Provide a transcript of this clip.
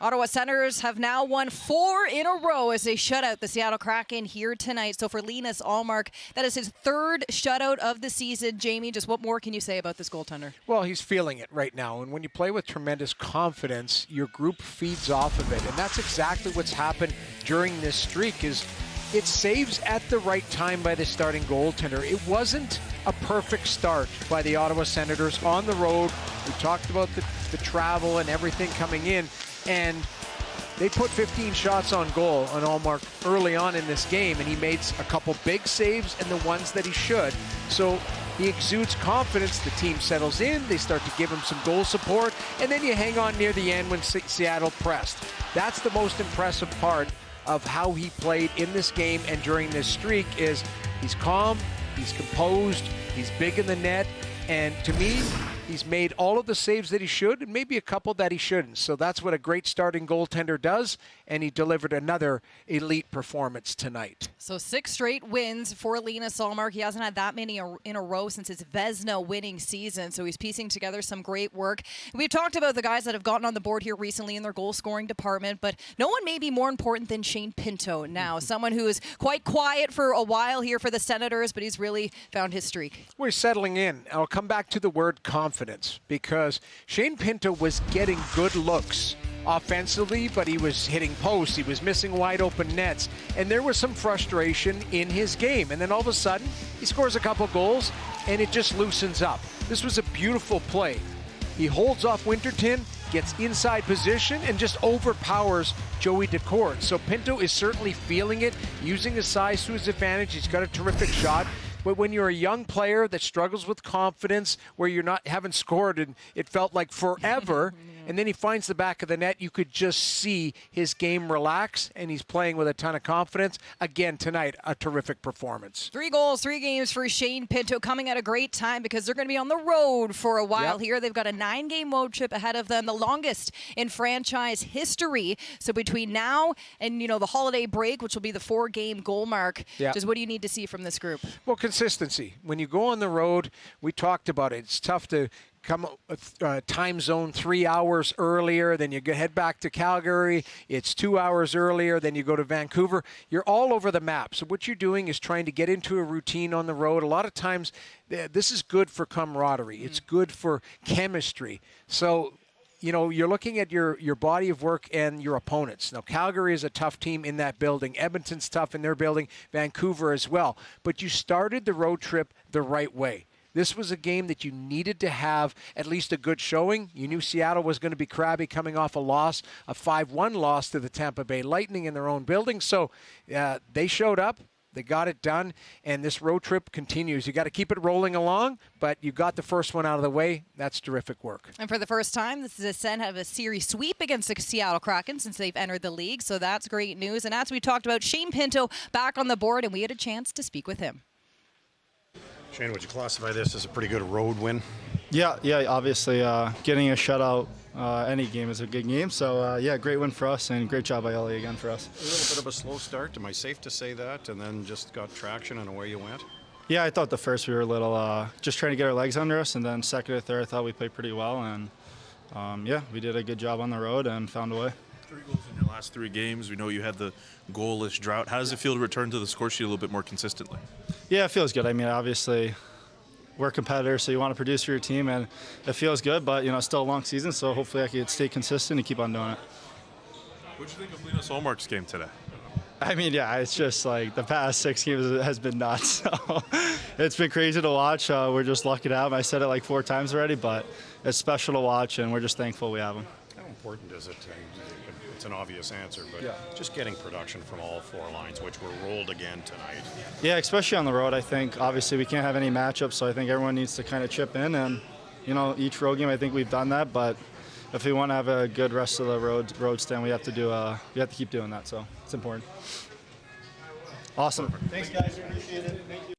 Ottawa Senators have now won 4 in a row as they shut out the Seattle Kraken here tonight. So for Linus Ullmark, that is his 3rd shutout of the season. Jamie, just what more can you say about this goaltender? Well, he's feeling it right now. And when you play with tremendous confidence, your group feeds off of it. And that's exactly what's happened during this streak is it saves at the right time by the starting goaltender. It wasn't a perfect start by the Ottawa Senators on the road. We talked about the travel and everything coming in. And they put 15 shots on goal on Ullmark early on in this game, and he made a couple big saves and the ones that he should. So he exudes confidence. The team settles in. They start to give him some goal support, and then you hang on near the end when Seattle pressed. That's the most impressive part of how he played in this game and during this streak is he's calm, he's composed, he's big in the net, and to me, he's made all of the saves that he should and maybe a couple that he shouldn't. So that's what a great starting goaltender does, and he delivered another elite performance tonight. So 6 straight wins for Linus Ullmark. He hasn't had that many in a row since his Vezina winning season, so he's piecing together some great work. We've talked about the guys that have gotten on the board here recently in their goal-scoring department, but no one may be more important than Shane Pinto now, someone who is quite quiet for a while here for the Senators, but he's really found his streak. Well, he's settling in. I'll come back to the word confidence because Shane Pinto was getting good looks offensively, but he was hitting posts, he was missing wide open nets, and there was some frustration in his game. And then all of a sudden, he scores a couple goals, and it just loosens up. This was a beautiful play. He holds off Winterton, gets inside position, and just overpowers Joey Decord. So Pinto is certainly feeling it, using his size to his advantage. He's got a terrific shot. But when you're a young player that struggles with confidence, where you're not haven't scored and it felt like forever, and then he finds the back of the net, you could just see his game relax, and he's playing with a ton of confidence. Again, tonight, a terrific performance. 3 goals, 3 games for Shane Pinto, coming at a great time because they're going to be on the road for a while here. They've got a 9-game road trip ahead of them, the longest in franchise history. So between now and, the holiday break, which will be the 4-game goal mark, just what do you need to see from this group? Well, consistency. When you go on the road, we talked about it. It's tough to come time zone 3 hours earlier, then you head back to Calgary, it's 2 hours earlier, then you go to Vancouver. You're all over the map. So what you're doing is trying to get into a routine on the road. A lot of times, this is good for camaraderie. It's good for chemistry. So you're looking at your body of work and your opponents. Now, Calgary is a tough team in that building. Edmonton's tough in their building. Vancouver as well. But you started the road trip the right way. This was a game that you needed to have at least a good showing. You knew Seattle was going to be crabby coming off a 5-1 loss to the Tampa Bay Lightning in their own building. So they showed up. They got it done, and this road trip continues. You got to keep it rolling along, but you got the first one out of the way. That's terrific work. And for the first time, the TSN have a series sweep against the Seattle Kraken since they've entered the league, so that's great news. And as we talked about, Shane Pinto back on the board, and we had a chance to speak with him. Shane, would you classify this as a pretty good road win? Yeah, obviously getting a shutout any game is a good game. So, great win for us, and great job by Ellie again for us. A little bit of a slow start, am I safe to say that, and then just got traction and away you went? Yeah, I thought the first we were a little just trying to get our legs under us, and then second or third I thought we played pretty well, and we did a good job on the road and found a way. 3 goals in your last 3 games. We know you had the goalless drought. How does it feel to return to the score sheet a little bit more consistently? Yeah, it feels good. I mean, obviously, we're competitors, so you want to produce for your team, and it feels good, but, it's still a long season, so hopefully I can stay consistent and keep on doing it. What did you think of Linus Ullmark's game today? I mean, it's just like the past 6 games has been nuts. So it's been crazy to watch. We're just lucky to have him. I said it like 4 times already, but it's special to watch, and we're just thankful we have him. How important is it? It's an obvious answer, but just getting production from all 4 lines, which were rolled again tonight. Yeah, especially on the road. I think obviously we can't have any matchups, so I think everyone needs to kind of chip in. And each road game, I think we've done that. But if we want to have a good rest of the road stand, we have to keep doing that. So it's important. Awesome. Perfect. Thanks, guys. Appreciate it. Thank you.